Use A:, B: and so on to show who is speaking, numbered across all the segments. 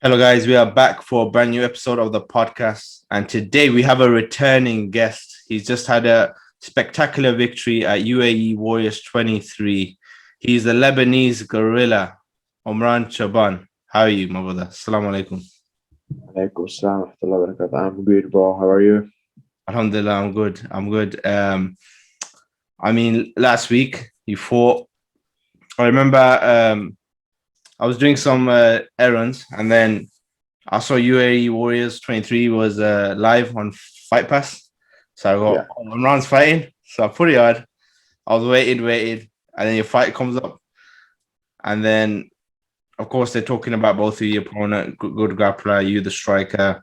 A: Hello, guys. We are back for a brand new episode of the podcast. And today we have a returning guest. He's just had a spectacular victory at UAE Warriors 23. He's the Lebanese gorilla, Omran Chaaban. How are you, my brother? Assalamu alaikum.
B: Alaikum salam wa rahmatullahi wa barakatuh. I'm good, bro. How are you?
A: Alhamdulillah, I'm good. I'm good. Last week you fought. I remember I was doing some errands and then I saw UAE Warriors 23 was live on Fight Pass. So I got
B: Yeah,
A: Imran's fighting. So I put it on. I was waiting. And then your fight comes up. And then, of course, they're talking about both of your opponent, good grappler, you the striker.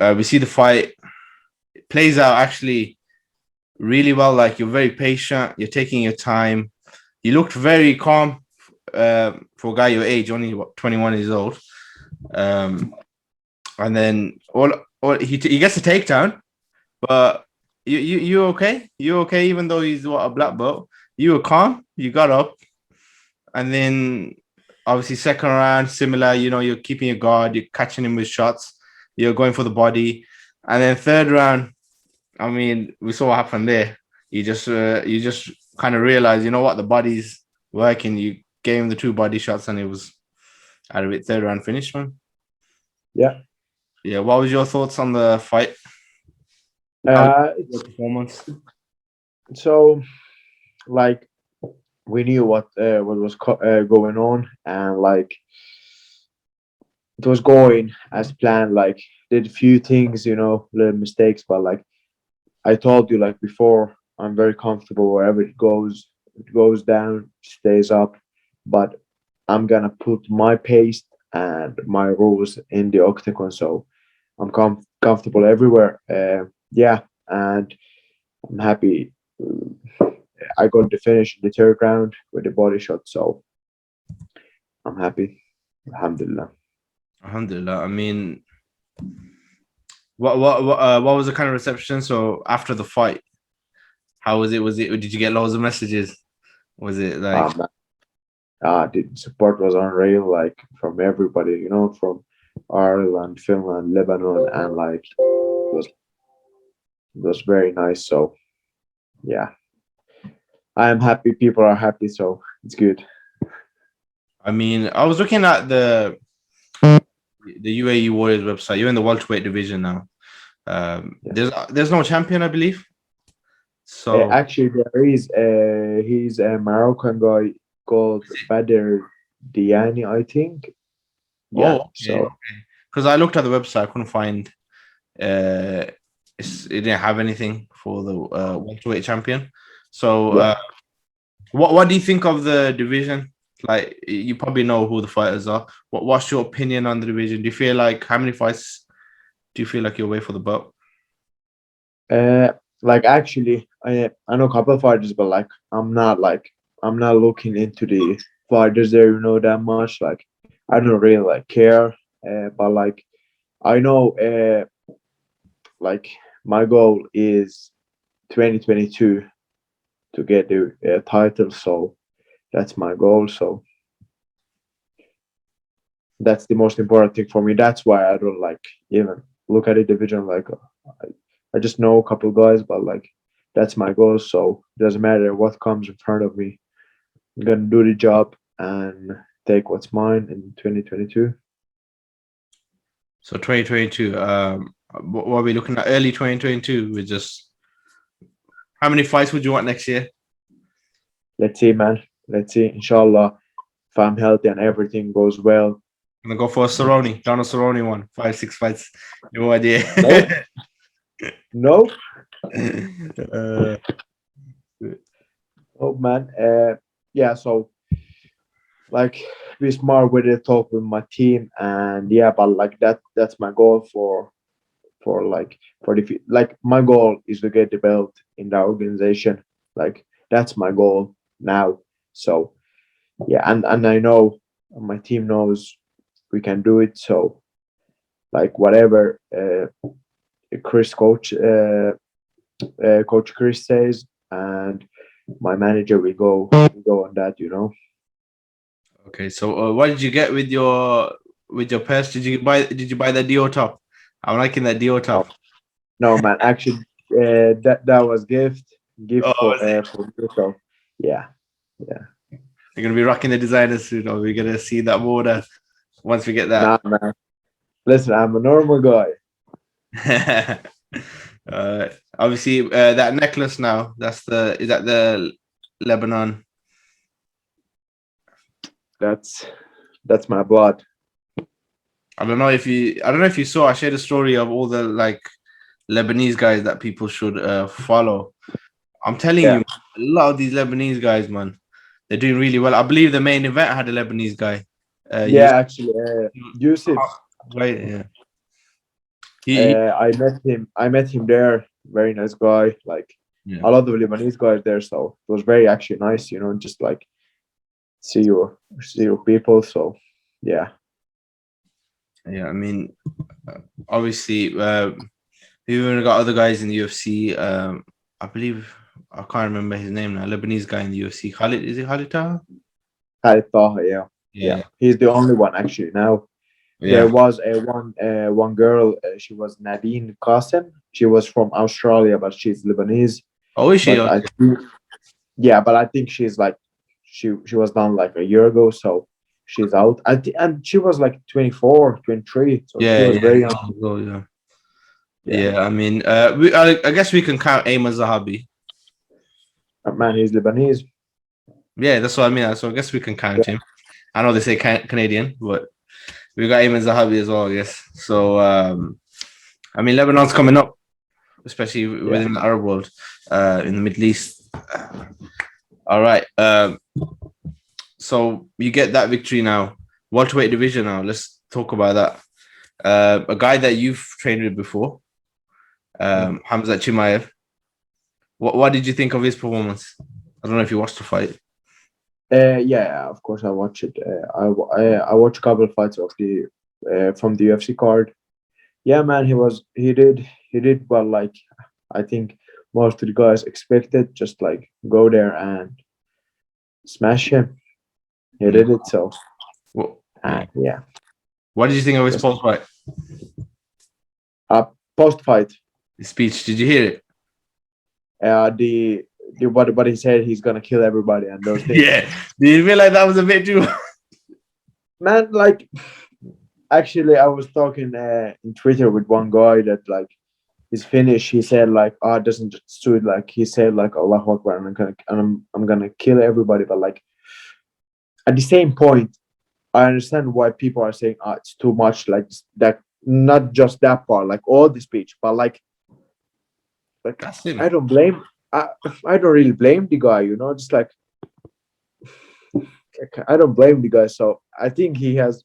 A: We see the fight. It plays out actually really well. Like you're very patient. You're taking your time. You looked very calm for a guy your age, only 21 years old. And then he gets a takedown, but you okay? You okay? Even though he's a black belt, you were calm. You got up, and then obviously second round similar. You're keeping your guard. You're catching him with shots. You're going for the body, and then third round. I mean, we saw what happened there. You just kind of realize, you know what, the body's working. You gave him the two body shots, and it was out of it. Third round finish, man.
B: yeah.
A: Yeah, what was your thoughts on the fight? How your
B: It's
A: performance?
B: so like we knew what was going on, and like it was going as planned. Like did a few things, little mistakes, but like I told you, like before, I'm very comfortable wherever it goes. It goes down, stays up, but I'm gonna put my pace and my rules in the octagon, so I'm comfortable everywhere. Yeah, and I'm happy. I got the finish in the third round with the body shot, so I'm happy. Alhamdulillah.
A: Alhamdulillah. I mean, what was the kind of reception? So after the fight, how was it? Did you get loads of messages? Was it like
B: Um, the support was unreal, like from everybody, from Ireland, Finland, Lebanon, and like it was very nice. So yeah, I am happy. People are happy, so it's good.
A: I mean, I was looking at the UAE Warriors website. You're in the welterweight division now.
B: Yeah.
A: There's no champion, I believe. So
B: Actually, there is he's a Moroccan guy called Badr Diani, I think. Yeah.
A: okay.
B: So
A: Because I looked at the website, I couldn't find uh it didn't have anything for the welterweight champion. So
B: yeah.
A: what do you think of the division? Like you probably know who the fighters are. What's your opinion on the division? Do you feel like how many fights do you feel like you're away for the belt?
B: Uh, like actually, I know a couple of fighters, but I'm not looking into the fighters there, that much. Like I don't really like care. But like I know, like my goal is 2022 to get the title. So that's my goal. So that's the most important thing for me. That's why I don't like even look at a division. Like I just know a couple guys, but like that's my goal. So it doesn't matter what comes in front of me. I'm gonna do the job and take what's mine in 2022.
A: So 2022. What are we looking at? Early 2022. We just how many fights would you want next year?
B: Let's see, man. Let's see. Inshallah, if I'm healthy and everything goes well.
A: I'm gonna go for a Cerrone, Donald Cerrone one, 5, 6 fights. No idea.
B: No, no,
A: uh,
B: oh man. Yeah. So like be smart with it, talk with my team, and yeah, but like that's my goal for the like my goal is to get the belt in the organization. Like that's my goal now. So yeah, and I know my team knows we can do it. So like whatever Chris coach Chris says, and my manager we go on that.
A: okay, so what did you get with with your purse? Did you buy the Dior top? I'm liking that Dior top.
B: No, man. Actually, that was gift
A: Oh, is it?
B: for me. So yeah.
A: You're gonna be rocking the designer suit, or we're gonna see that more once we get that.
B: Nah, man. Listen, I'm a normal guy.
A: Obviously, that necklace now. Is that the Lebanon?
B: That's my blood.
A: I don't know if you saw. I shared a story of all the like Lebanese guys that people should follow. I'm telling you, a lot of these Lebanese guys, man, they're doing really well. I believe the main event had a Lebanese guy.
B: Actually, Yusuf.
A: Right, yeah.
B: I met him there. Very nice guy. Like
A: Yeah.
B: a lot of Lebanese guys there, so it was very actually nice. Just like see your people. So yeah.
A: Yeah, I mean, obviously, we've even got other guys in the UFC. I believe I can't remember his name now. Lebanese guy in the UFC. Khalid, is it Khalid Taha?
B: Khalid Taha, yeah. He's the only one actually now.
A: Yeah.
B: There was one girl. She was Nadine Qasim. She was from Australia, but she's Lebanese.
A: Oh, is she?
B: But but I think she's like she was done like a year ago, so she's out. And she was like 24, 23. So she was very young.
A: Yeah. I mean, I guess we can count Ayman Zahabi.
B: Man, he's Lebanese.
A: Yeah, that's what I mean. So I guess we can count him. I know they say Canadian, but we got Ayman Zahabi as well, yes. So, I mean, Lebanon's coming up, especially within the Arab world, in the Middle East. All right. So you get that victory now. Welterweight division now. Let's talk about that. A guy that you've trained with before, Khamzat Chimaev. What did you think of his performance? I don't know if you watched the fight.
B: Yeah, of course I watched it. I watched a couple of fights of the from the UFC card. Yeah, man, he did well. Like I think most of the guys expected, just like go there and smash him. He did it. So yeah.
A: What did you think of his post fight?
B: Post fight.
A: The speech. Did you hear it?
B: What he said, he's gonna kill everybody and those things.
A: Yeah. Do you feel like that was a bit too?
B: Man, like actually, I was talking in Twitter with one guy that like his finish. He said like, "Oh, it doesn't just suit." Like he said like, "Allahu Akbar," and I'm gonna kill everybody. But like at the same point, I understand why people are saying, "Oh, it's too much." Like that, not just that part, like all the speech, but like I don't blame. I don't really blame the guy. Just like I don't blame the guy. So I think he has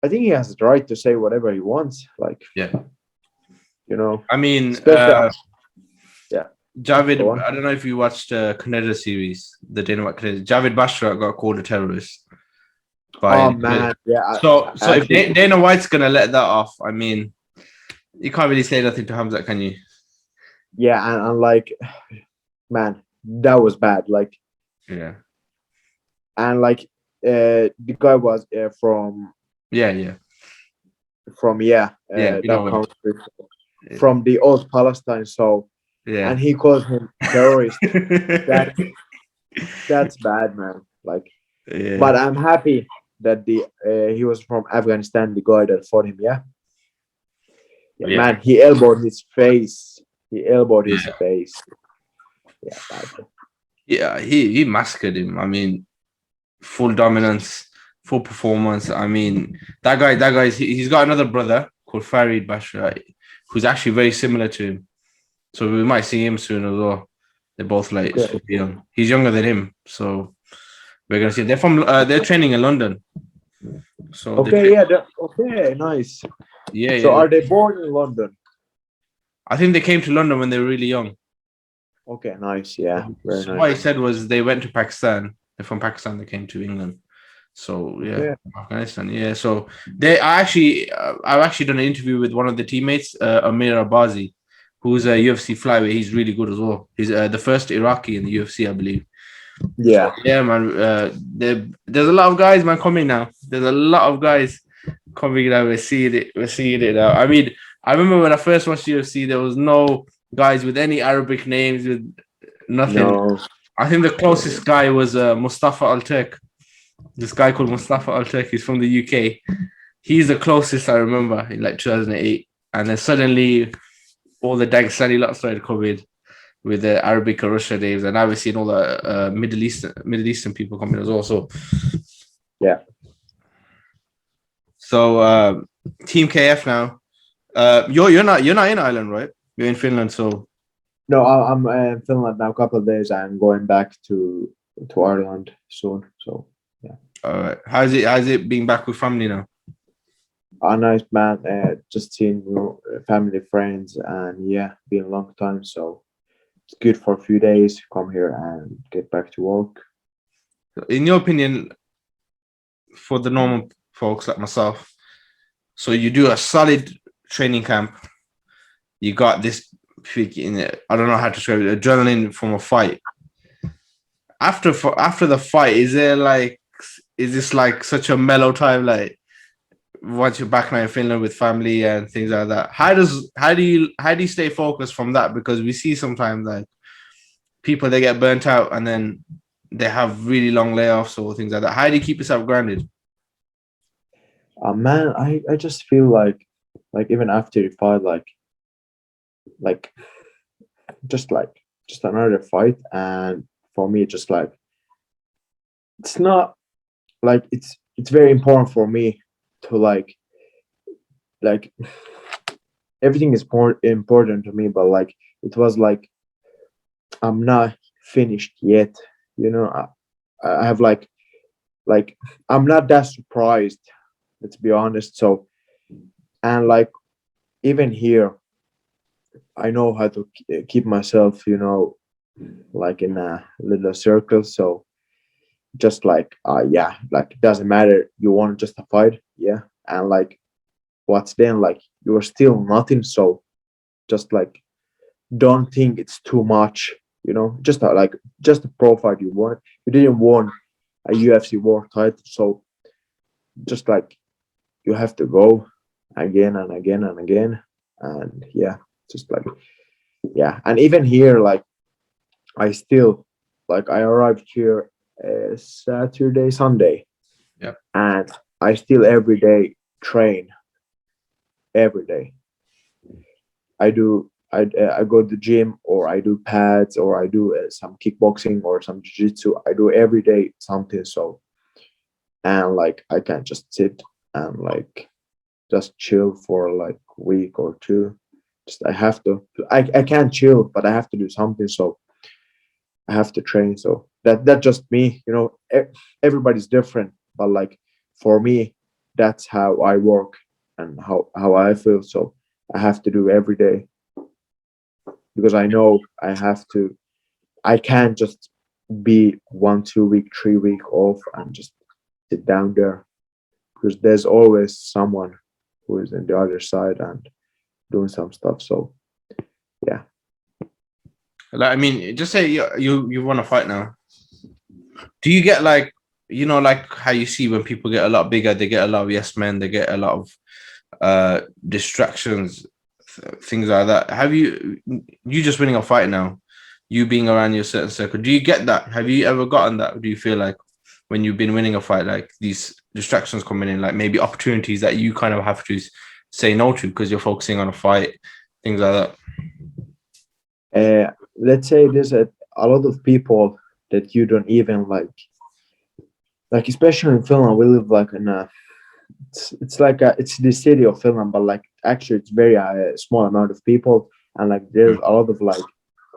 B: the right to say whatever he wants. Like
A: I mean, Javid. I don't know if you watched the Contender series, the Dana White Contender. Javid Basharat got called a terrorist.
B: Man, yeah.
A: So if Dana White's gonna let that off, I mean, you can't really say nothing to Hamzat, can you?
B: Yeah, and like, man, that was bad. Like,
A: yeah,
B: and like, the guy was from that country, from the old Palestine. So and he called him terrorist. That's bad, man. Like, but I'm happy that he was from Afghanistan. The guy that fought him, man, he elbowed his face. His face. Yeah, bad.
A: Yeah, he massacred him. I mean, full dominance, full performance. I mean, that guy's he's got another brother called Farid Basharat, who's actually very similar to him. So we might see him soon as well. They're both like super young. He's younger than him, so we're gonna see. They're training in London. So
B: nice.
A: Yeah.
B: So are they born in London?
A: I think they came to London when they were really young.
B: Okay, nice. Yeah, very nice.
A: What he said was they went to Pakistan. They're from Pakistan. They came to England. So Afghanistan. Yeah. So I've actually done an interview with one of the teammates, Amir Abazi, who's a UFC flyweight. He's really good as well. He's the first Iraqi in the UFC, I believe.
B: Yeah.
A: So, yeah, man. There's a lot of guys, man, coming now. There's a lot of guys. coming now. We're seeing it. We're seeing it now. I mean, I remember when I first watched UFC, there was no guys with any Arabic names, with nothing.
B: No,
A: I think the closest guy was Mustafa Al-Turk. This guy called Mustafa Al-Turk. He's from the UK. He's the closest I remember in like 2008. And then suddenly all the Dagestani lot started coming with the Arabic or Russian names. And now we're seeing all the Middle Eastern people coming as well.
B: yeah.
A: So Team KF now. You're not in Ireland, right? You're in Finland, so
B: No, I'm in Finland now. A couple of days. I'm going back to Ireland soon. So yeah.
A: all right. How's it being back with family now?
B: Nice, man. Just seeing family, friends, and yeah, been a long time. So it's good for a few days. Come here and get back to work.
A: In your opinion, for the normal folks like myself, so you do a solid training camp. You got this freaking, I don't know how to describe it, adrenaline from a fight. After the fight, is this like such a mellow time? Like once you're back now in Finland with family and things like that, how do you stay focused from that? Because we see sometimes like people, they get burnt out and then they have really long layoffs or things like that. How do you keep yourself grounded?
B: Man, I just feel like even after you fight, like just another fight. And for me, just like it's not like it's very important for me to like everything is more important to me, but like it was like I'm not finished yet. I have like I'm not that surprised, let's be honest. So, and like even here, I know how to keep myself, like in a little circle. So just like yeah, like it doesn't matter, you want just a fight, yeah, and like what's then, like you're still nothing. So just like don't think it's too much, just just a pro fight you want. You didn't want a UFC world title, so just like you have to go again and again and again. And yeah, just like yeah. And even here, like I still, like I arrived here Saturday, Sunday,
A: Yeah.
B: and I still every day train. Every day I go to the gym, or I do pads, or I do some kickboxing or some jiu-jitsu. I do every day something. So, and like I can't just sit and like just chill for like a week or two. Just I have to. I can't chill, but I have to do something. So I have to train. So that just me. Everybody's different, but like for me, that's how I work and how I feel. So I have to do every day, because I know I have to. I can't just be 1, 2 week, 3 week off and just sit down there, because there's always someone who is in the other side and doing some stuff. So yeah.
A: Like, I mean, just say you want to fight now. Do you get like, like how you see when people get a lot bigger, they get a lot of yes men, they get a lot of distractions, things like that. Have you just winning a fight now, you being around your certain circle, do you get that? Have you ever gotten that? Do you feel like when you've been winning a fight, like these distractions coming in, like maybe opportunities that you kind of have to say no to because you're focusing on a fight, things like
B: that? Let's say there's a lot of people that you don't even like especially in Finland. We live like in a it's the city of Finland, but like actually it's very small amount of people, and like there's a lot of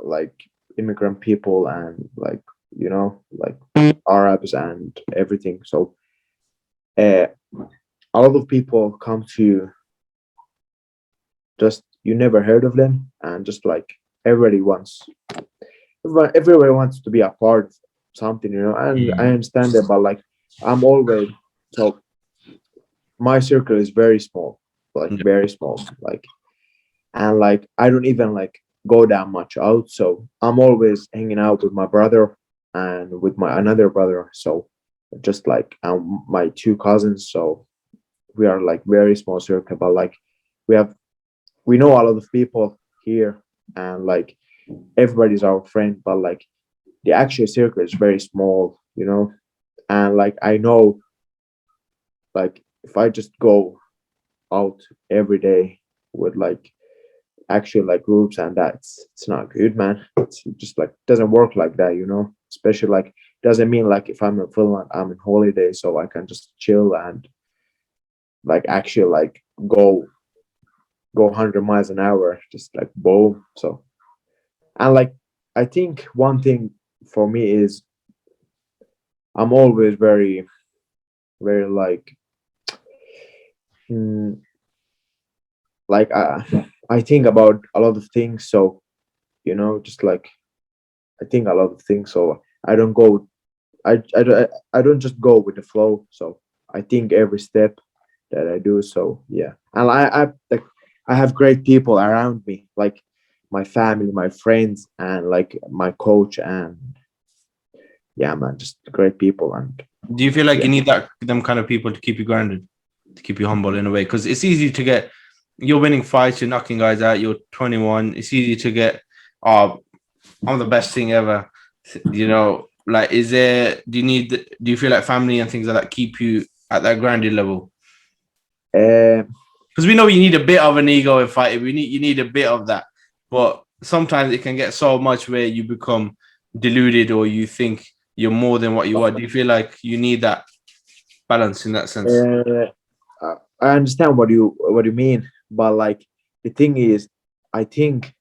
B: like immigrant people, and like like Arabs and everything. So a lot of people come to you, just you never heard of them, and just like everybody wants to be a part of something, and I understand that. But like I'm always, so my circle is very small, like very small, like, and like I don't even like go that much out. So I'm always hanging out with my brother and with my another brother. So just like my two cousins. So we are like very small circle, but like we have we know a lot of people here, and like everybody's our friend, but like the actual circle is very small, you know. And like I know, like if I just go out every day with like actual like groups and that, it's not good, man. It's just like doesn't work like that, you know. Especially like doesn't mean like if I'm in Finland, I'm in holiday, so I can just chill and like actually like go 100 miles an hour, just like boom. So and like I think one thing for me is I'm always very mm, like I think about a lot of things. So you know, just like I think a lot of things. So I don't go. I don't just go with the flow. So I think every step that I do. So yeah, and I like I have great people around me, like my family, my friends, and like my coach, and yeah, man, just great people. And
A: Do you feel like
B: yeah,
A: you need them kind of people to keep you grounded, to keep you humble in a way? Because it's easy to get, you're winning fights, you're knocking guys out, you're 21. It's easy to get, oh, I'm the best thing ever. You know, like, do you feel like family and things like that keep you at that grounded level?
B: uh,
A: Because we know you need a bit of an ego in fighting. You need a bit of that, but sometimes it can get so much where you become deluded or you think you're more than what you are. Do you feel like you need that balance in that sense?
B: uh, I understand what you mean, but like the thing is, I think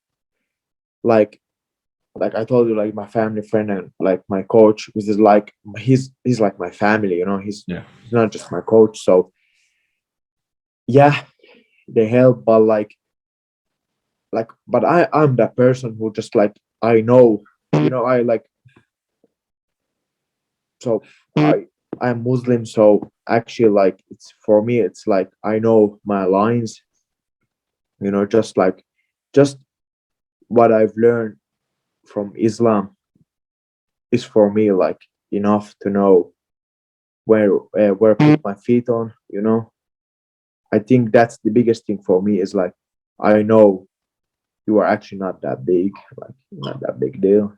B: like like I told you, like my family friend and like my coach, which is like he's like my family, you know.
A: Yeah.
B: He's not just my coach. So yeah, they help, but but I'm that person who just like I know, you know, I like so I'm Muslim, so actually like it's for me it's like I know my lines, you know, just what I've learned from Islam is for me like enough to know where put my feet on, you know. I think that's the biggest thing for me is like I know you are actually not that big, like not that big deal.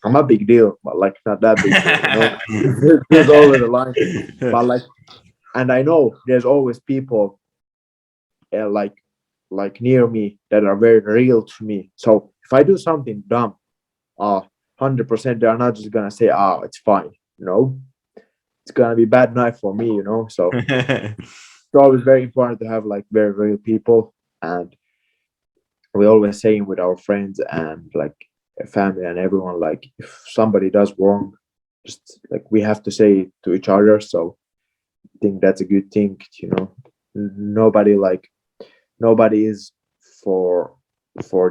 B: I'm a big deal, but like not that big deal, you know. There's always a line, but like, and I know there's always people uh, like near me that are very real to me. So if I do something dumb, 100% they're not just gonna say, "Ah, it's fine," you know. It's gonna be bad night for me, you know. So it's always very important to have like very real people, and we always saying with our friends and like family and everyone, like if somebody does wrong, just like we have to say it to each other. So I think that's a good thing, you know. Nobody like nobody is for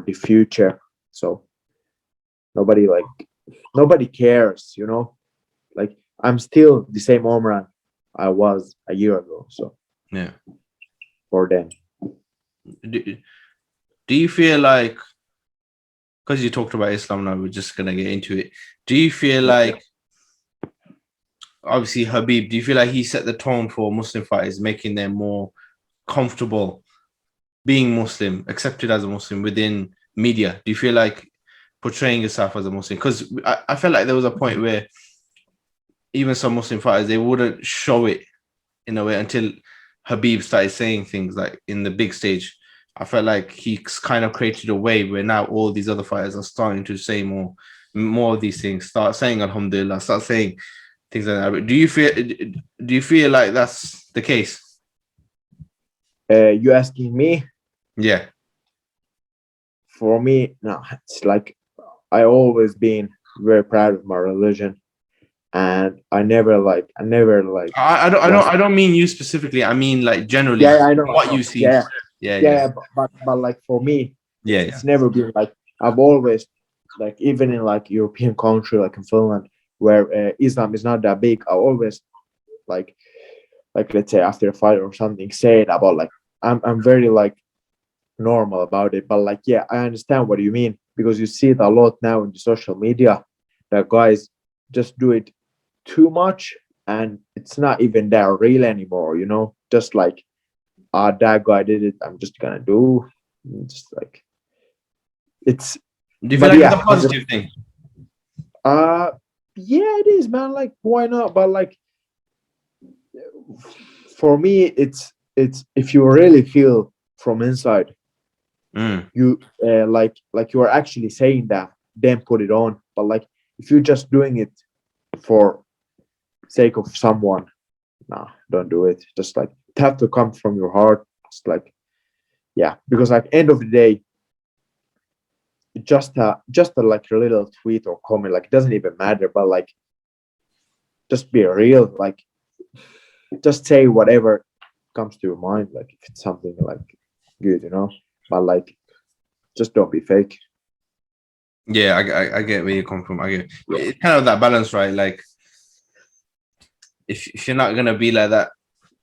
B: the future. So nobody like nobody cares, you know. Like I'm still the same Omran I was a year ago. So
A: Yeah.
B: for them.
A: Do, do you feel like, because you talked about Islam now, we're just gonna get into it. Do you feel like, obviously Habib, do you feel like he set the tone for Muslim fighters, making them more comfortable being Muslim, accepted as a Muslim within media? Do you feel like portraying yourself as a Muslim? Because I felt like there was a point where even some Muslim fighters, they wouldn't show it in a way until Habib started saying things like in the big stage. I felt like he's kind of created a way where now all these other fighters are starting to say more of these things, start saying Alhamdulillah, start saying things like that. But do you feel like that's the case?
B: You asking me?
A: Yeah.
B: For me, no. It's like I always been very proud of my religion, and I never like was.
A: I don't mean you specifically. I mean like generally
B: Yeah,
A: from
B: I
A: what
B: know.
A: you see.
B: Yeah,
A: Yeah,
B: yeah,
A: yeah.
B: yeah, but like for me,
A: Yeah, yeah.
B: it's never been like I've always like even in like European country like in Finland where Islam is not that big. I always like let's say after a fight or something say it about like I'm very like normal about it. But like yeah, I understand what you mean because you see it a lot now in the social media that guys just do it too much. and it's not even that real anymore. You know, just like that guy did it. I'm just gonna do. Just like it's.
A: Do you feel
B: But
A: like it's
B: yeah,
A: a positive thing?
B: uh, yeah, it is, man. Like, why not? But like, for me, it's if you really feel from inside,
A: Mm.
B: you like you are actually saying that, then put it on. But like, if you're just doing it for sake of someone, nah, don't do it. Just like it have to come from your heart. It's like, yeah, because like end of the day, just a like a little tweet or comment, like it doesn't even matter. But like, just be real. Like, just say whatever comes to your mind. Like if it's something like good, you know. But like, just don't be fake.
A: Yeah, I get where you come from. I get it's kind of that balance, right? Like if you're not gonna be like that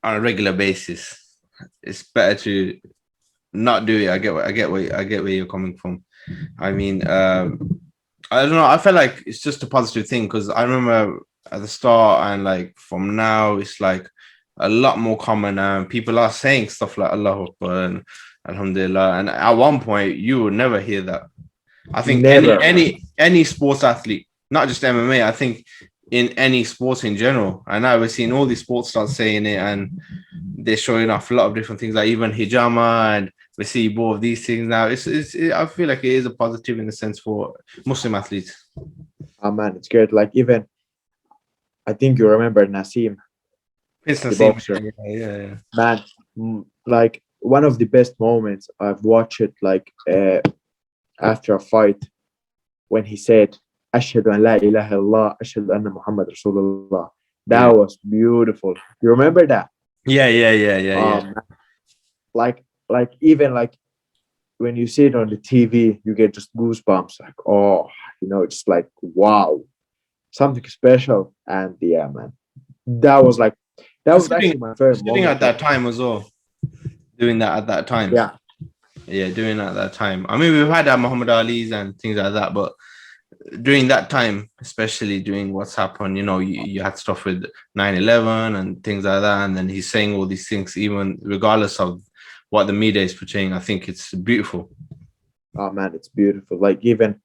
A: on a regular basis, it's better to not do it. I get where you're coming from. I mean, I don't know. I feel like it's just a positive thing because I remember at the start and like from now, it's like a lot more common and people are saying stuff like Allah Akbar and Alhamdulillah. And at one point, you would never hear that. I think
B: Never, man.
A: any sports athlete, not just MMA, I think in any sports in general. And now we're seeing all these sports start saying it and they're showing off a lot of different things like even hijama and we see more of these things now. I feel like it is a positive in a sense for Muslim athletes.
B: Oh man, it's good. Like even I think you remember Nassim,
A: It's the
B: the
A: same.
B: boxer.
A: Yeah.
B: Man, like one of the best moments I've watched it. Like after a fight, when he said, "Ashhadu an la ilaha illallah, ashhadu anna Muhammad Rasulullah." That
A: Yeah.
B: was beautiful. You remember that?
A: Yeah.
B: Man. Like even like when you see it on the TV, you get just goosebumps. Like, oh, it's like wow, something special. And yeah, man, that was like that was
A: Considering
B: actually my favorite
A: considering
B: moment.
A: at
B: Like,
A: that time as well, doing that at that time.
B: yeah,
A: Yeah, doing that at that time. I mean, we've had our Muhammad Ali's and things like that, but during that time, especially during what's happened, you had stuff with 9/11 and things like that. And then he's saying all these things, even regardless of what the media is portraying. I think it's beautiful.
B: oh man, it's beautiful. Like even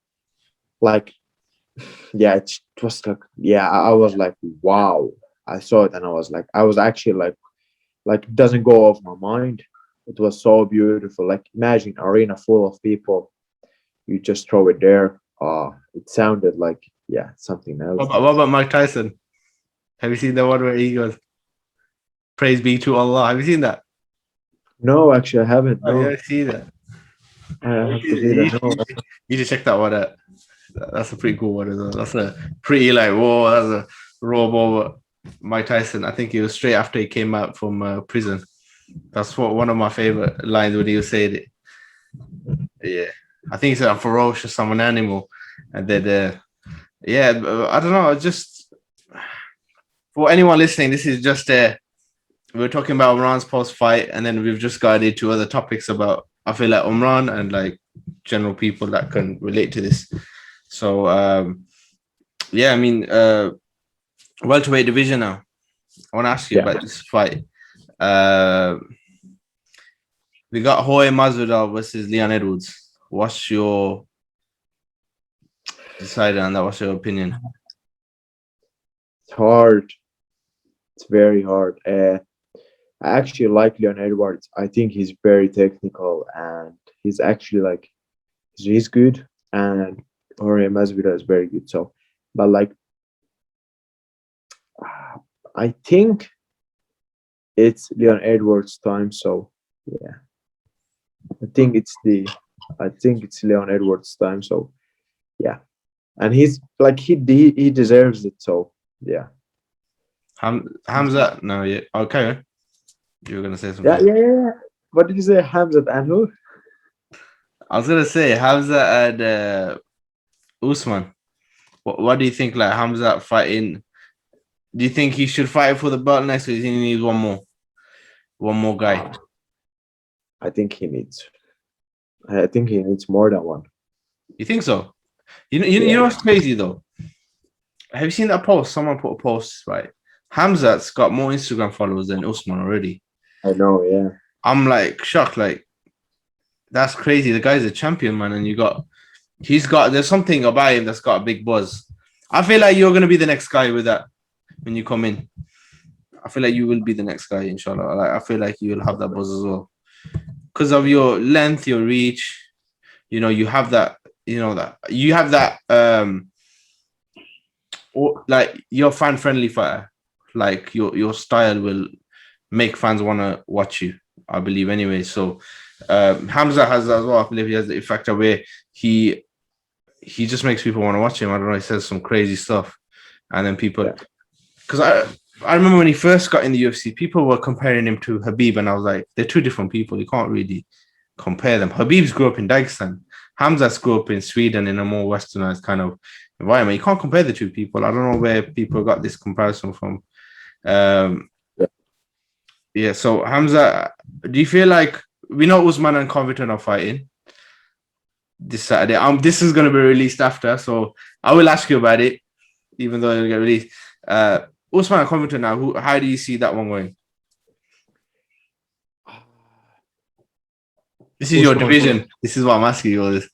B: like yeah, it was like yeah, I was like wow. I saw it and I was actually like it doesn't go off my mind. It was so beautiful. Like imagine arena full of people, you just throw it there. It sounded like yeah, something else.
A: What about Mike Tyson? Have you seen the one where he goes, "Praise be to Allah"? Have you seen that?
B: No, actually, I haven't.
A: Oh, yeah,
B: No,
A: I see that.
B: I have to see
A: You,
B: that.
A: you,
B: No,
A: you should check that one out. That's a pretty cool one as well. That's a pretty like whoa. That's a raw moment. Mike Tyson. I think it was straight after he came out from prison. That's what one of my favorite lines when he was saying it. Yeah, I think he said, "I'm ferocious. I'm an animal," and then yeah, I don't know. Just for anyone listening, this is just we're talking about Umran's post fight, and then we've just got into other topics about I feel like Umran and like general people that can relate to this. So yeah, I mean welterweight division now. I want to ask you
B: yeah,
A: about this fight. Uh we got Jorge Masvidal versus Leon Edwards. What's your decided on that? What's your opinion?
B: it's hard. It's very hard. I actually like Leon Edwards. I think he's very technical and he's actually like he's good. And Jorge Masvidal is very good. So, but like I think it's Leon Edwards' time. So yeah, I think it's the I think it's Leon Edwards' time. So yeah, and he's like he deserves it. So yeah,
A: Hamza? No, yeah. Okay. You were gonna say
B: yeah,
A: something.
B: yeah, yeah. Yeah. What did you say, Hamzat and who?
A: I was gonna say Hamza and Usman. What do you think? Like Hamza fighting? Do you think he should fight for the belt next, or does he need one more guy?
B: Uh, I think he needs. I think he needs more than one.
A: You think so? You know
B: Yeah.
A: what's crazy though? Have you seen that post? Someone put a post, right? Hamzat's got more Instagram followers than Usman already.
B: I know, yeah.
A: I'm like shocked. Like that's crazy. The guy's a champion, man, and there's something about him that's got a big buzz. I feel like you're gonna be the next guy with that when you come in. I feel like you will be the next guy, inshallah. Like I feel like you will have that buzz as well because of your length, your reach. You know, you have that. You know that you have that. Like you're fan friendly fighter. Like your style will make fans want to watch you. I believe anyway. So Hamza has as well. I believe he has the factor where he just makes people want to watch him. I don't know. He says some crazy stuff, and then people, because I remember when he first got in the UFC, people were comparing him to Khabib, and I was like, they're two different people. You can't really compare them. Khabib's grew up in Dagestan. Hamza's grew up in Sweden in a more westernized kind of environment. You can't compare the two people. I don't know where people got this comparison from. Yeah. So Hamza, do you feel like we know Usman and Covington are fighting this Saturday? This is going to be released after, so I will ask you about it, even though it'll get released. Usman and Covington now. How do you see that one going? This is your division. This is what I'm asking you all this.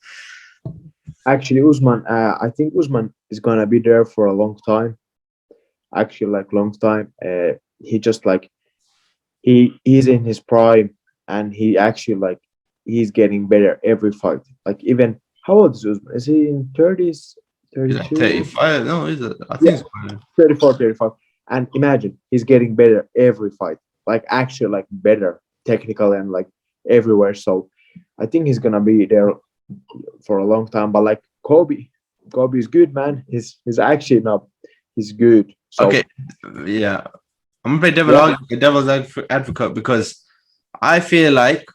B: Actually, Usman, I think Usman is gonna be there for a long time. Actually, like long time. He just like he's in his prime, and he actually like he's getting better every fight. Like even how old is Usman? Is he in 30s,
A: He's like
B: 32?
A: 35. No, is it? I think
B: Yeah,
A: it's fine.
B: 34, 35. And imagine he's getting better every fight. Like actually like better technical and like everywhere. So I think he's gonna be there for a long time. But like Kobe is good, man. He's actually not he's good. So
A: Okay. Yeah. I'm gonna play devil's advocate because I feel like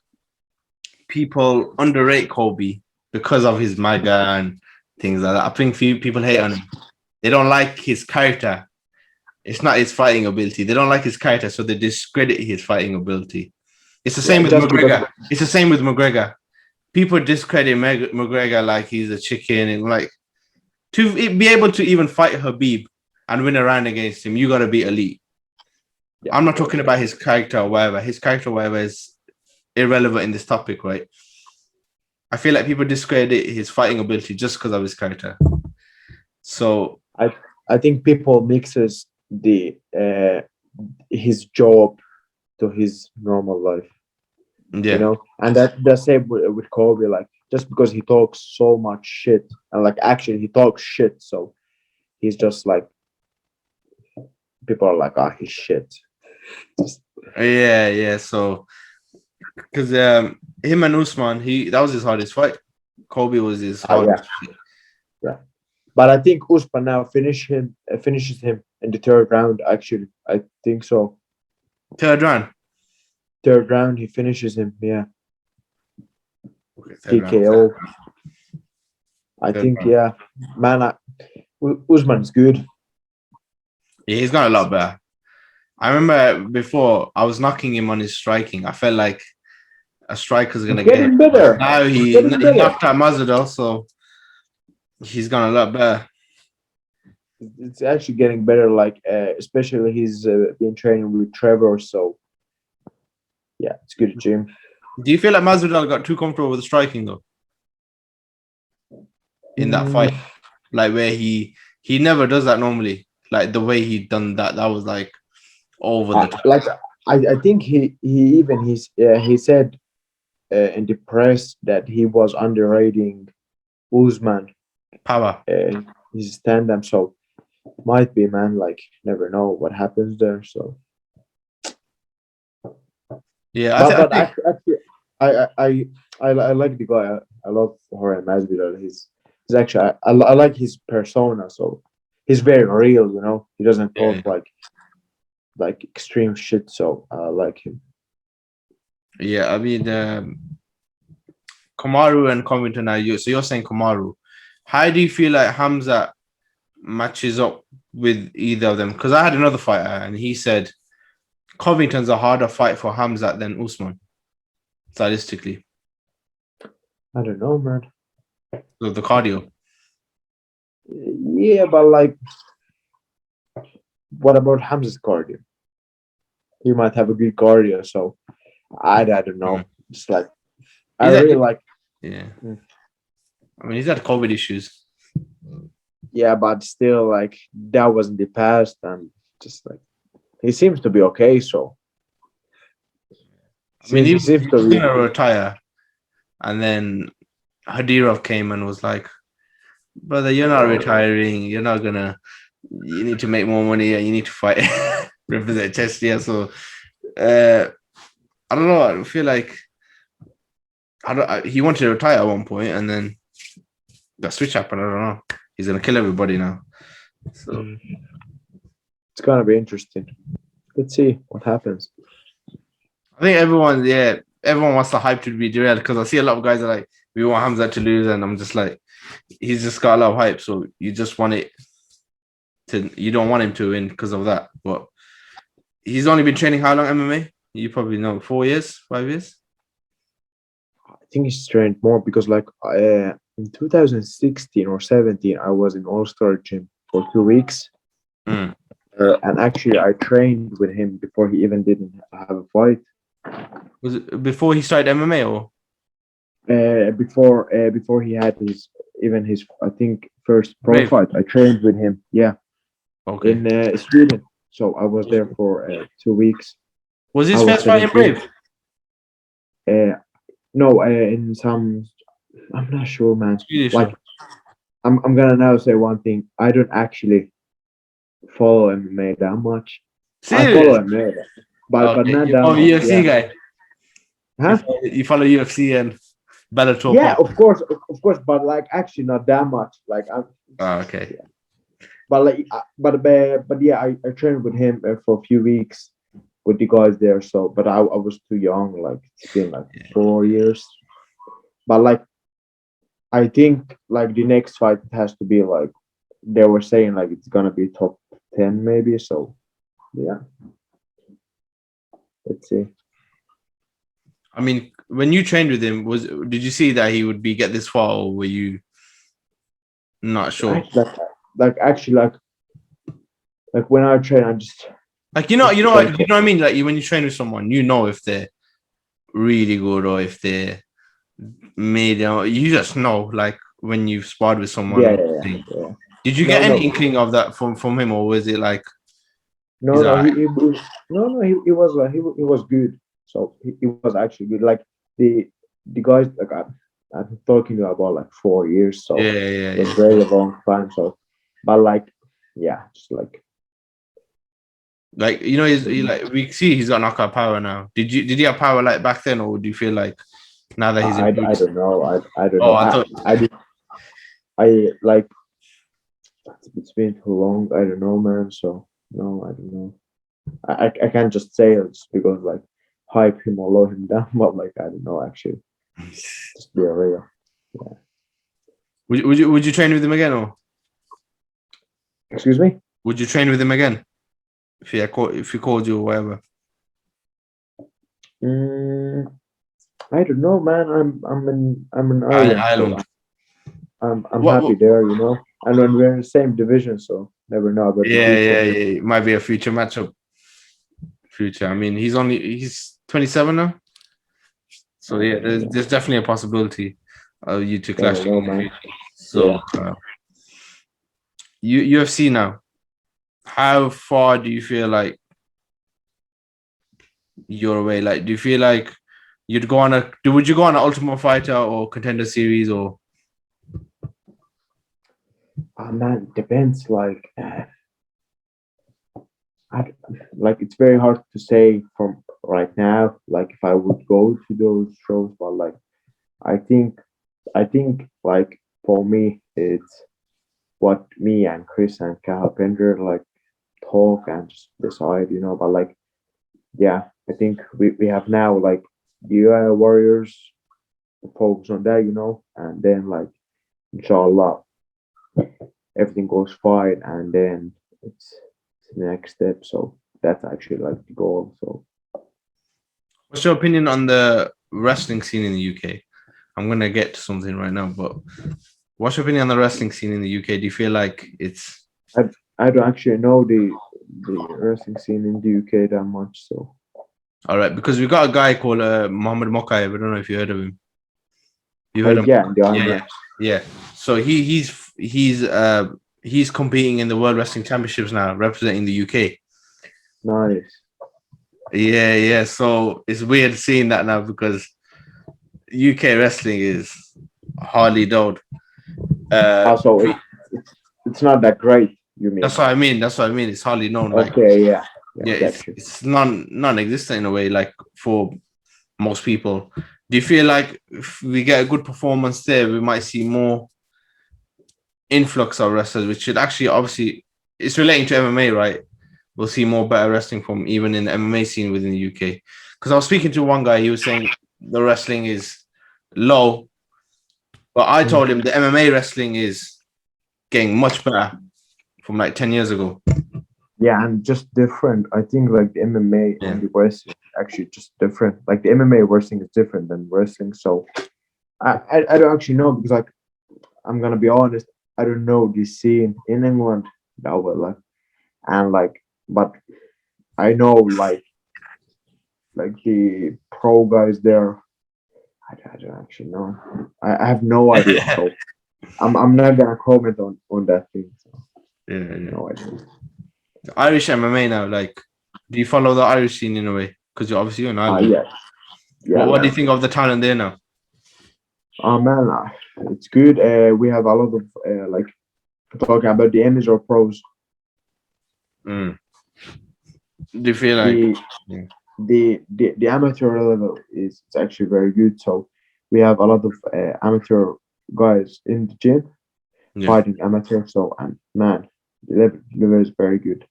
A: people underrate Kobe because of his MAGA and things like that. I think few people hate on him. They don't like his character. It's not his fighting ability. They don't like his character, so they discredit his fighting ability. It's the same with McGregor. It's the same with McGregor. People discredit McGregor like he's a chicken, and like to be able to even fight Khabib and win a round against him, you got to be elite. Yeah. I'm not talking about his character or whatever. His character or whatever is irrelevant in this topic, right? I feel like people discredit his fighting ability just because of his character. So
B: I think people mixes the his job to his normal life. Yeah. You know, and the same with Kobe. Like just because he talks so much shit, and like actually he talks shit, so he's just like people are like, he's shit.
A: Yeah. So because him and Usman, that was his hardest fight. Kobe was his hardest fight.
B: Yeah. But I think Usman now finishes him in the third round. Actually, I think so.
A: Third round,
B: he finishes him. Yeah.
A: Okay,
B: TKO. I think round. Yeah, man. Usman's good.
A: Yeah, he's got a lot better. I remember before I was knocking him on his striking. I felt like a striker's gonna get
B: better.
A: Now he knocked out Masvidal, so he's gone a lot better.
B: It's actually getting better. Like especially he's been training with Trevor, so yeah, it's good at gym.
A: Do you feel like Masvidal got too comfortable with the striking though? In that fight, like where he never does that normally. Like the way he done that was like over the top.
B: Like I think he said in the press that he was underrating Usman
A: power.
B: His stand-up, so might be, man. Like never know what happens there. So
A: yeah,
B: I like the guy. I love Jorge Masvidal. He's actually I like his persona. So he's very real. You know, he doesn't talk like extreme shit. So I like him.
A: Yeah, I mean, Kamaru and Covington are you. So you're saying Kamaru. How do you feel like Hamza matches up with either of them? Because I had another fighter and he said Covington's a harder fight for Hamza than Usman, stylistically.
B: I don't know, man.
A: So the cardio.
B: Yeah, but like what about Hamza's cardio? He might have a good cardio, so I don't know.
A: Mm.
B: Just like I
A: He's had,
B: really like.
A: yeah.
B: Mm.
A: I mean, he's had COVID issues.
B: Yeah, but still, like that was in the past, and just like he seems to be okay. So
A: I mean,
B: he seems
A: he
B: to
A: was
B: be.
A: gonna retire, and then Hadirov came and was like, "Brother, you're not retiring. You're not gonna. You need to make more money, and you need to fight, represent Chestia." So, I don't know. I feel like he wanted to retire at one point, and then that switch happened. I don't know. He's gonna kill everybody now. So
B: It's gonna be interesting. Let's see what happens.
A: I think everyone wants the hype to be derailed because I see a lot of guys are like, we want Hamza to lose, and I'm just like, he's just got a lot of hype, so you just want it to, you don't want him to win because of that. But he's only been training how long MMA? You probably know, 4 years, 5 years.
B: I think he's trained more because, like, in 2016 or 17, I was in All Star Gym for 2 weeks,
A: Mm.
B: and actually, I trained with him before he even didn't have a fight.
A: Was it before he started MMA or?
B: Before he had his I think first pro
A: Brave.
B: fight, I trained with him. Yeah,
A: Okay.
B: in Sweden. So I was there for 2 weeks.
A: Was
B: I
A: his
B: was
A: first fight in
B: 17.
A: Brave?
B: No, in some. I'm not sure, man.
A: Swedish.
B: Like, I'm gonna now say one thing. I don't actually follow MMA that much. I follow
A: Serious?
B: MMA, but
A: Okay.
B: not
A: You
B: that
A: follow
B: much.
A: UFC
B: Yeah.
A: guy.
B: Huh?
A: You follow UFC and Bellator.
B: Yeah, of course, but like actually not that much. Like I'm.
A: Oh, okay.
B: Yeah. But like, but yeah, I trained with him for a few weeks with the guys there. So, but I was too young. Like it's been like 4 years. But like, I think like the next fight has to be like they were saying like it's gonna be top 10 maybe. So yeah, let's see.
A: I mean, when you trained with him, did you see that he would get this far, or were you not sure?
B: Like actually like when I train, I just
A: Like you know what I mean. Like when you train with someone, you know if they're really good or if they're medium. You just know, like when you've sparred with someone.
B: yeah.
A: Did you get any inkling of that from him, or was it like?
B: No, he was he was good. So he was actually good. Like the guys like I'm talking to you about like 4 years, so it was very long time. So, but like yeah, just like
A: you know, he's like we see he's got knockout power now. Did he have power like back then, or do you feel like now that he's improved?
B: I don't know. I don't
A: Oh,
B: know. I like it's been too long. I don't know, man. So no, I don't know. I can't just say it just because like hype him or low him down, but like I don't know actually. Just be real. Yeah.
A: Would you train with him again, or
B: Excuse me?
A: would you train with him again if he called you or whatever?
B: I don't know, man. I'm in Ireland.
A: Ireland.
B: So I'm happy there, you know. And when we're in the same division, so never know about the future.
A: It might be a future matchup. I mean, he's 27 now, so yeah, there's definitely a possibility of you two clashing. So UFC now. How far do you feel like you're away? Like, do you feel like would you go on an Ultimate Fighter or Contender series or?
B: Man, depends. Like it's very hard to say from right now. Like if I would go to those shows, but like I think like for me it's what me and Chris and Khabib like talk and just decide, you know. But like yeah, I think we have now like the UAE Warriors focus on that, you know, and then like inshallah everything goes fine, and then it's the next step. So that's actually like the goal. So,
A: what's your opinion on the wrestling scene in the UK? I'm gonna get to something right now, but what's your opinion on the wrestling scene in the UK? Do you feel like it's?
B: I don't actually know the wrestling scene in the UK that much. So
A: All right, because we got a guy called Mohammed Mokaev. I don't know if you heard of him. You heard of him?
B: yeah, the
A: Yeah,
B: IMF.
A: yeah, yeah. So he's competing in the World Wrestling Championships now, representing the UK.
B: Nice.
A: Yeah, yeah. So it's weird seeing that now because UK wrestling is hardly known.
B: Also, it's not that great. You mean?
A: That's what I mean. That's what I mean. It's hardly known. Like,
B: Okay, yeah,
A: yeah,
B: get you.
A: it's non-existent in a way. Like for most people, do you feel like if we get a good performance there, we might see more influx of wrestlers, which should actually obviously it's relating to MMA, right? We'll see more better wrestling from even in the MMA scene within the UK. Because I was speaking to one guy, he was saying the wrestling is low, but I told him the MMA wrestling is getting much better from like 10 years ago.
B: Yeah, and just different. I think like the MMA
A: Yeah.
B: and the wrestling actually just different. Like the MMA wrestling is different than wrestling. So I don't actually know because like I'm gonna be honest, I don't know the scene in England that well, like, and like, but I know like the pro guys there. I don't actually know. I have no idea. So I'm not gonna comment on that thing. So
A: Yeah.
B: no idea.
A: The Irish MMA now, like, do you follow the Irish scene in a way? Because you're obviously in Ireland.
B: Yeah.
A: What do you think of the talent there now?
B: Oh man, it's good. We have a lot of like talking about the amateur pros.
A: Do you feel like
B: the amateur level is it's actually very good. So we have a lot of amateur guys in the gym fighting amateur. So and man, the level is very good.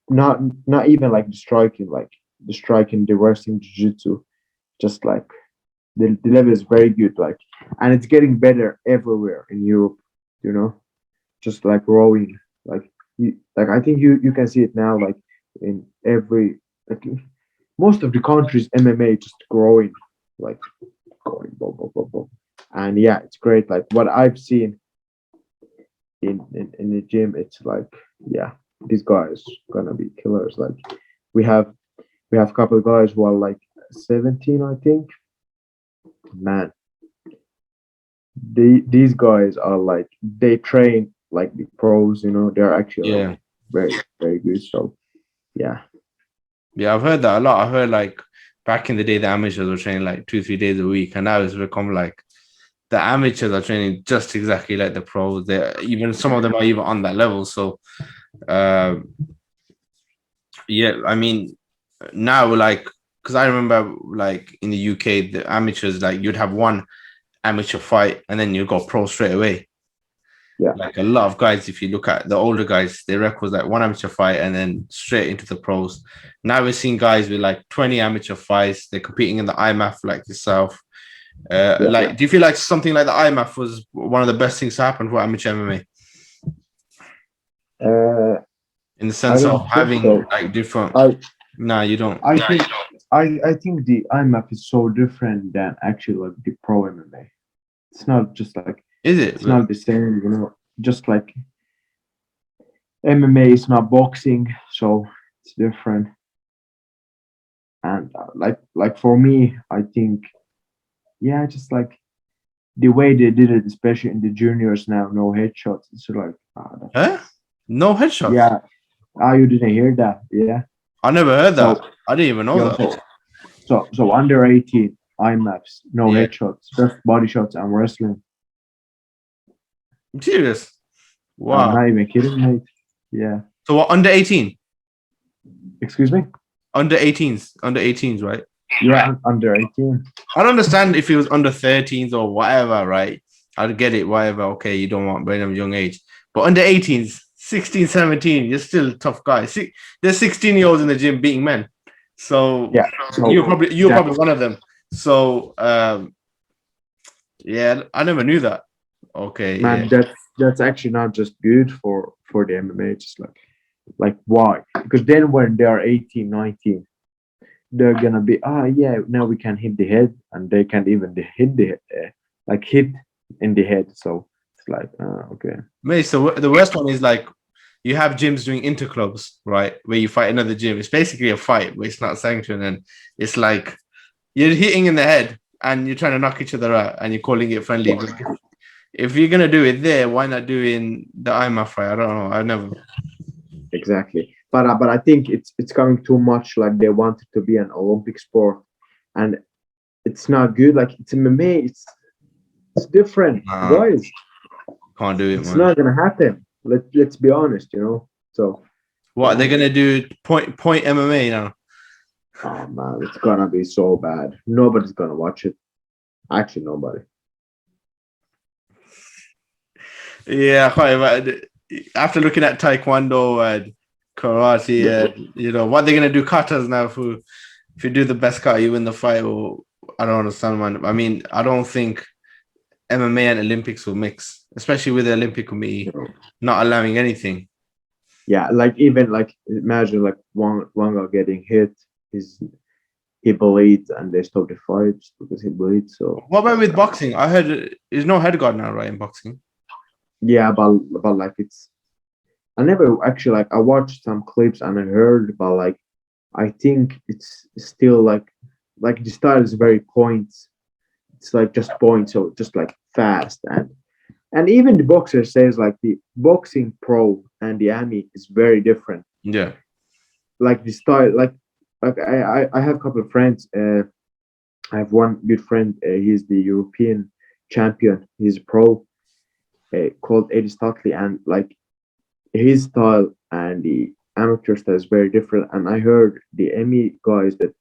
B: Not even like the striking, the wrestling, jiu-jitsu, just like the level is very good. Like, and it's getting better everywhere in Europe. You know, just like growing. Like I think you can see it now. Like in every like most of the countries, MMA just growing, like going, boom, boom, boom, boom. And yeah, it's great. Like what I've seen in the gym, it's like yeah, these guys gonna be killers. Like we have a couple of guys who are like 17, I think. Man, these guys are like they train like the pros. You know, they're actually like, very very good. So yeah.
A: Yeah, I've heard that a lot. I heard like back in the day, the amateurs were training like 2-3 days a week, and now it's become like the amateurs are training just exactly like the pros. They even some of them are even on that level. So, yeah, I mean, now like because I remember like in the UK, the amateurs like you'd have one amateur fight and then you go pro straight away.
B: Yeah.
A: Like a lot of guys, if you look at the older guys, their records like one amateur fight and then straight into the pros. Now we're seeing guys with like 20 amateur fights. They're competing in the IMAF like yourself. Do you feel like something like the IMAF was one of the best things to happen for amateur MMA? In the sense of having like different. No, you don't.
B: I think the IMAF is so different than actually like the pro MMA. It's not just like
A: is it?
B: It's not the same, you know. Just like MMA is not boxing, so it's different. And like for me, I think, yeah, just like the way they did it, especially in the juniors now, no headshots. It's like,
A: no headshots.
B: Yeah. You didn't hear that? Yeah.
A: I never heard that. I didn't even know that.
B: So under 18 IMAFs, no headshots, just body shots and wrestling.
A: I'm serious. Wow.
B: I'm not even kidding, mate. Yeah.
A: So what, under 18?
B: Excuse me?
A: Under 18s, right?
B: Yeah, under 18.
A: I don't understand if it was under 13s or whatever, right? I'd get it, whatever. Okay, you don't want brain of young age. But under 18s, 16, 17, you're still a tough guy. See, there's 16-year-olds in the gym beating men. So
B: yeah,
A: you're probably one of them. So yeah, I never knew that. Okay.
B: Man, that's actually not just good for the MMA, just like why? Because then when they are 18, 19, they're gonna be now we can hit the head, and they can't even hit the hit in the head. So it's like okay.
A: Mate, so the worst one is like you have gyms doing interclubs, right? Where you fight another gym. It's basically a fight, but it's not sanctioned. And it's like you're hitting in the head and you're trying to knock each other out and you're calling it friendly. But if you're going to do it there, why not do it in the IMAF fight? I don't know. I've never.
B: Exactly. But I think it's coming too much. Like they want it to be an Olympic sport, and it's not good. Like it's MMA. It's different. Guys,
A: can't do it.
B: It's not gonna happen. Let's be honest. So
A: what are they gonna do? Point MMA now?
B: Oh man, it's gonna be so bad. Nobody's gonna watch it. Actually, nobody.
A: Yeah, after looking at Taekwondo and karate, what they're gonna do katas now? If you do the best kata, you win the fight. Or I don't understand, man. I mean, I don't think MMA and Olympics will mix, especially with the Olympic Committee not allowing anything.
B: Yeah, like even like imagine like one guy getting hit, he bleeds and they stop the fight because he bleeds. So
A: what about with boxing? I heard there's no head guard now, right, in boxing?
B: Yeah, but like I never actually like I watched some clips and I heard, but like I think it's still like the style is very points. It's like just points, so just like fast and even the boxer says like the boxing pro and the AMI is very different.
A: Yeah,
B: like the style, like I have a couple of friends. I have one good friend. He's the European champion. He's a pro. Called Eddie Stockley, and like his style and the amateur style is very different. And I heard the Emmy guys that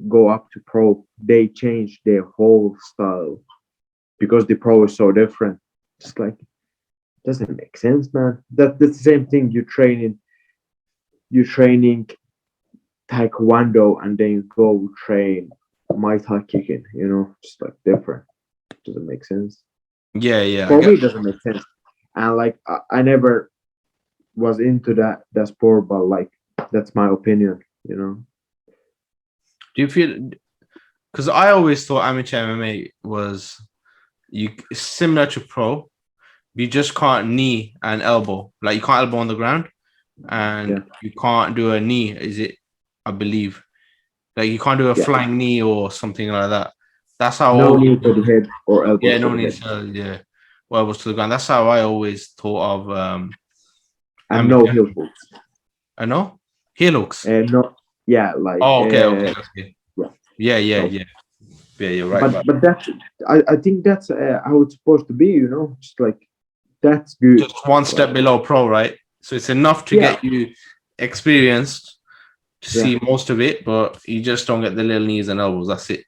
B: go up to pro, they change their whole style because the pro is so different. Just like doesn't make sense, man. That's the same thing. You're training Taekwondo and then you go train Muay Thai kicking. Just like different. Doesn't make sense.
A: Yeah.
B: For me, it doesn't make sense. And like I never was into that sport, but like that's my opinion.
A: Do you feel? Because I always thought amateur MMA was similar to pro. You just can't knee and elbow. Like you can't elbow on the ground, and you can't do a knee. Is it? I believe. Like you can't do a flying knee or something like that. That's how.
B: No knee to the head or elbow.
A: Yeah, no knee to elbows to the ground. That's how I always thought of.
B: And no heel hooks.
A: I know heel hooks.
B: No, yeah, like.
A: Oh, okay. Yeah. Yeah, you're right.
B: But that's I think that's how it's supposed to be. Just like that's good.
A: Just one step below pro, right? So it's enough to get you experienced to see most of it, but you just don't get the little knees and elbows. That's it.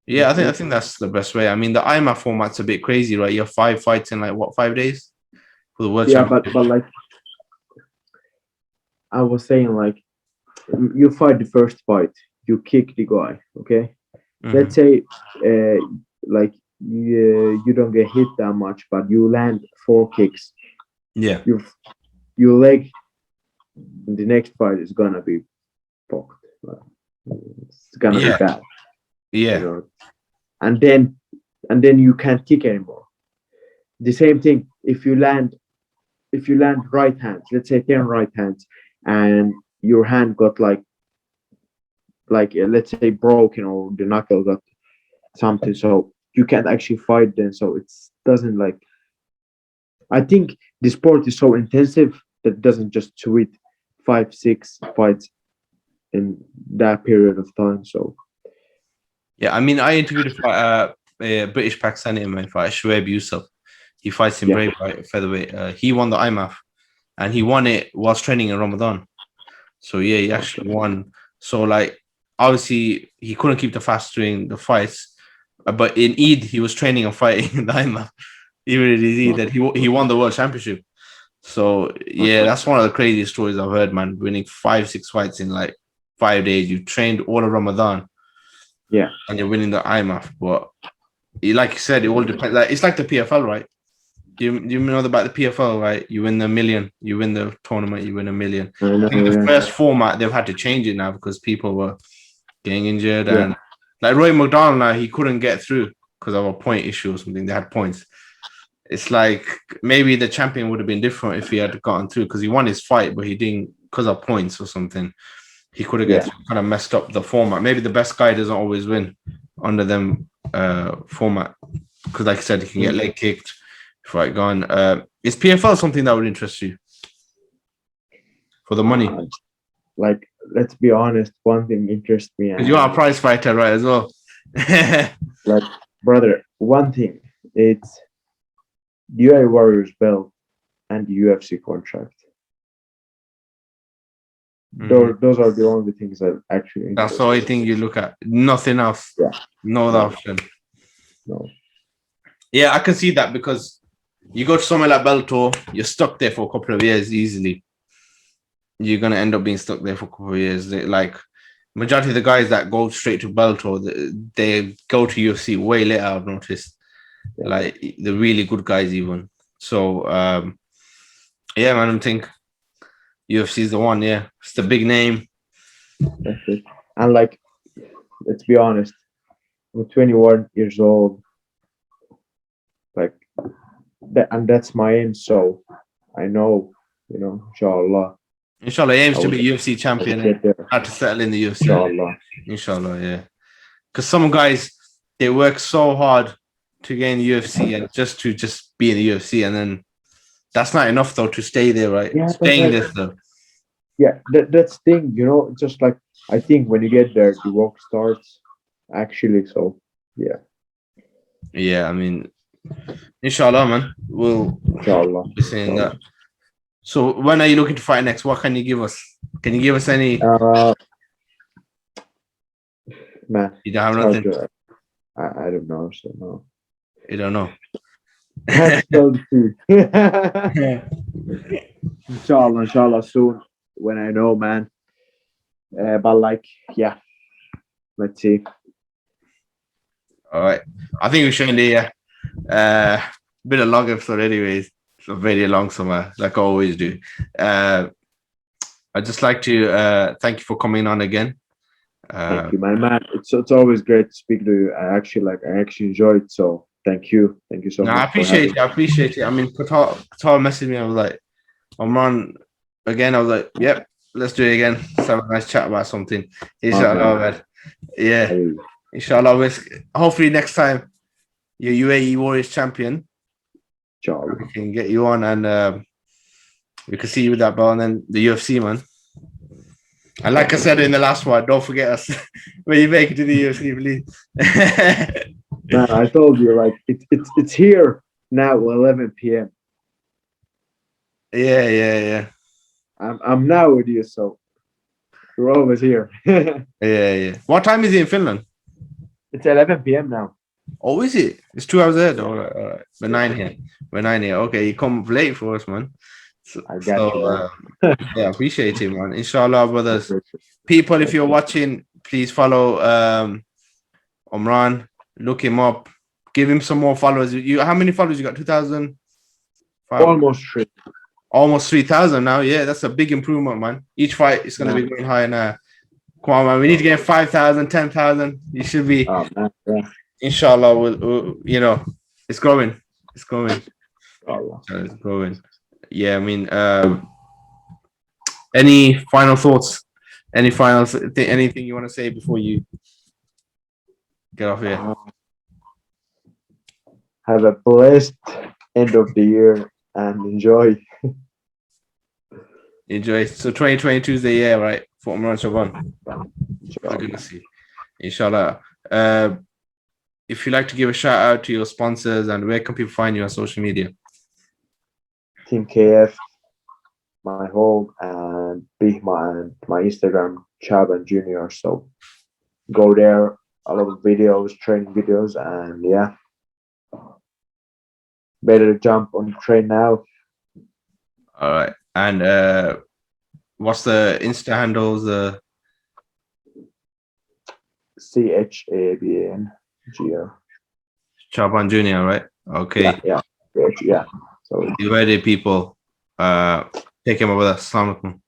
A: Yeah, I think that's the best way. I mean, the IMAF format's a bit crazy, right? You have 5 fights in like 5 days for the world championship.
B: But like I was saying, like you fight the first fight, you kick the guy, okay? Mm-hmm. Let's say like you don't get hit that much, but you land 4 kicks.
A: Yeah.
B: Your leg in the next fight is gonna be fucked. It's gonna be bad.
A: Yeah.
B: And then you can't kick anymore. The same thing if you land right hands, let's say 10 right hands, and your hand got like let's say broken or the knuckle got something, so you can't actually fight then. So it doesn't like. I think the sport is so intensive that it doesn't just suit 5-6 fights in that period of time. So.
A: Yeah, I mean, I interviewed a British Pakistani MMA fighter, Shoaib Yusuf. He fights in Brave featherweight. He won the IMAF, and he won it whilst training in Ramadan. So yeah, he actually won. So like, obviously, he couldn't keep the fast during the fights, but in Eid he was training and fighting in the IMAF. Even in his Eid, that he won the world championship. So yeah, that's one of the craziest stories I've heard, man. Winning 5-6 fights in like 5 days. You trained all of Ramadan.
B: Yeah,
A: and you're winning the IMAF, but like you said, it all depends. Like it's like the PFL, right? You know about the PFL, right? You win the million, you win the tournament, you win $1 million. I think the first format they've had to change it now because people were getting injured, and like Roy McDonald now he couldn't get through because of a point issue or something. They had points. it's like maybe the champion would have been different if he had gotten through because he won his fight, but he didn't because of points or something. He could have kind of messed up the format. Maybe the best guy doesn't always win under them format because, like I said, he can get leg kicked, fight gone. Is PFL something that would interest you for the money?
B: Like, let's be honest, one thing interests me.
A: Because you are a prize fighter, right, as well.
B: Like, brother, one thing, it's UAE Warriors belt and the UFC contract. Those are the only things that actually.
A: That's the only thing you look at. Nothing else.
B: Yeah.
A: No other option.
B: No.
A: Yeah, I can see that because you go to somewhere like Bellator, you're stuck there for a couple of years easily. You're gonna end up being stuck there for a couple of years. Like majority of the guys that go straight to Bellator, they go to UFC way later. I've noticed, like the really good guys even. So, yeah, man, I think UFC is the one. Yeah, it's the big name.
B: That's it. And like, let's be honest, I'm 21 years old. Like, and that's my aim. So, I know, inshallah.
A: Inshallah, he aims to be UFC champion and had to settle in the UFC. Inshallah, yeah. Because some guys, they work so hard to get in the UFC and just be in the UFC, and then that's not enough though to stay there, right?
B: Yeah,
A: staying there though.
B: Yeah, that's thing, just like I think when you get there, the work starts actually. So yeah.
A: Yeah, I mean, inshallah, man, we'll be saying that. So when are you looking to fight next? What can you give us? Can you give us any?
B: Man,
A: you don't have nothing.
B: I don't know. So no.
A: You don't know.
B: Inshallah soon when I know, man. But like, yeah, let's see.
A: All right, I think we should end here. Been a long episode, anyways. It's a very long summer, like I always do. I'd just like to thank you for coming on again.
B: Thank you, man. It's always great to speak to you. I actually enjoyed it. So thank you so much.
A: I appreciate it. I mean, Qatar messaged me. I was like, Omran again. I was like, yep, let's do it again. Let's have a nice chat about something. Inshallah, man. Yeah, inshallah. Hopefully next time you're UAE Warriors champion.
B: Inshallah.
A: We can get you on and we can see you with that belt and then the UFC, man. And like I said in the last one, don't forget us when you make it to the UFC, please.
B: Man, I told you, like it's here now, 11 p.m.
A: Yeah.
B: I'm now with you, so you're always here.
A: Yeah. What time is it in Finland?
B: It's 11 p.m. now.
A: Oh, is it? It's 2 hours ahead. All right. We're 9 here. Okay, you come late for us, man.
B: I got
A: you. Yeah, appreciate it, man. Inshallah, brothers. People, if you're watching, please follow Omran. Look him up. Give him some more followers. How many followers you got? 2,000?
B: Almost 3.
A: Almost 3,000 now. Yeah, that's a big improvement, man. Each fight is going to be going higher now. Come on, man. We need to get 5,000, 10,000. You should be.
B: Oh, man. Yeah.
A: Inshallah, we'll, it's growing. It's growing. It's growing. Yeah, I mean, any final thoughts? Anything you want to say before you get off here?
B: Have a blessed end of the year and enjoy.
A: So 2022 is the year, right? For Omran Chaaban. I'm gonna see. Inshallah. If you'd like to give a shout out to your sponsors and where can people find you on social media?
B: Team KF, my home, and my Instagram, Chaaban Junior. So go there. A lot of videos, training videos, and yeah, better jump on the train now.
A: All right. And what's the Insta handles?
B: CHABAN GR.
A: Chaaban Junior, right? Okay.
B: Yeah. So
A: you ready, people? Take him over there. Assalamu alaikum.